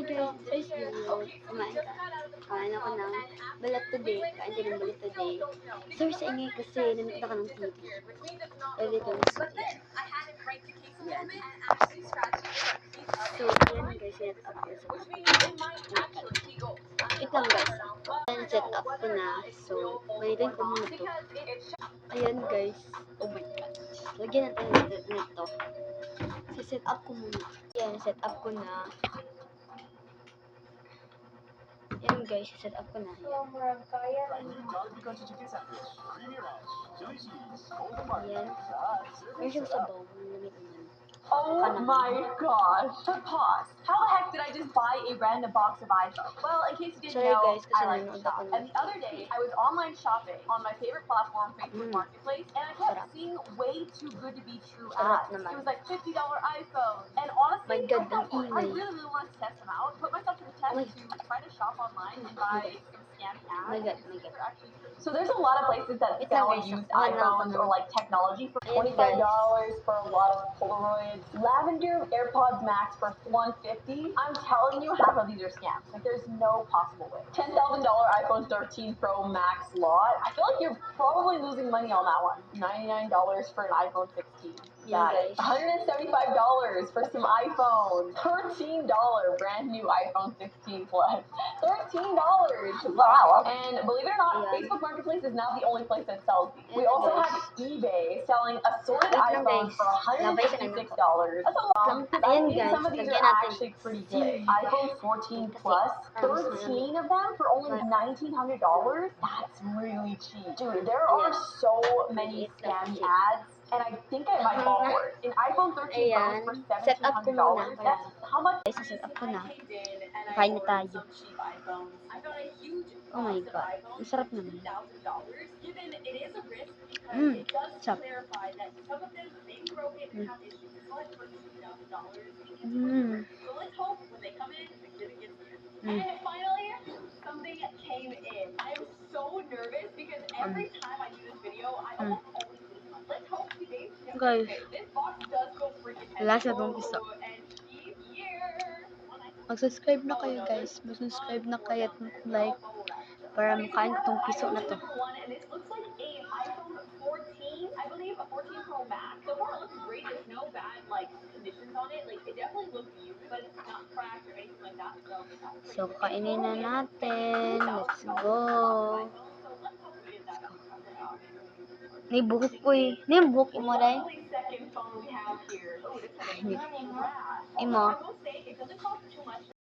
Hi guys, it's Juliet. Kumain ako ng balat today. Kain din ng balat today. Sorry sa ingay kasi nanood ako ng TV. Everything's yan. Yan. So, yan guys, set up ko sa wait lang guys. Yan, set up ko na. So, balitin ko muna to. Ayan guys. Oh my god. Lagyan natin na ito. Set up ko muna. Yan, set up ko na. Yan guys, set up ko na. Yan. Meron siyang sabaw. Oh my gosh. But pause. How the heck did I just buy a random box of iPhones? Well, in case you didn't know, guys, I like to shop. And the other day, I was online shopping on my favorite platform, Facebook Marketplace, and I kept seeing way too good to be true ads. It was like $50 iPhone. And honestly, I really want to test them out, put myself to the test to try to shop online and buy some scammy ads. So there's a lot of places that sell used iPhones or like technology for $25 for a lot of Polaroids. Lavender AirPods Max for $150. I'm telling you, half of these are scams. Like there's no possible way. $10,000 iPhone 13 Pro Max lot. I feel like you're probably losing money on that one. $99 for an iPhone 16. Got it. $175 for some iPhones. $13 brand new iPhone 16 Plus. $13. Wow. And believe it or not, Facebook Marketplace is now the only place that sells these. We also have eBay selling assorted iPhones for $156. That's a lot. I think some of these are actually pretty good. iPhone 14 Plus, 13 of them for only $1,900. That's really cheap. Dude, there are so many scammy ads. And I think I might fall for it. An iPhone 13 Pro for $1,700. That's how much? Set up ko na. Kain na tayo. Oh my god. Ang sarap naman. Sarap. And finally, something came in. I'm so nervous because every time I do this video, I almost always lose money. Let's hope today. Guys, This box does go freaking heavy. wala siya dong isa. And she's here. Mag-subscribe na kayo guys. Mag-subscribe na kayo at like para makain ko tong piso na to. And this looks like a iPhone 14, I believe, a 14 Pro Max. So far, it looks great. There's no bad like conditions on it. Like it definitely looks used, but it's not cracked or anything like that. So kainin na natin. Let's go. Ni buhok ko eh. Ni buhok mo rin. Imo.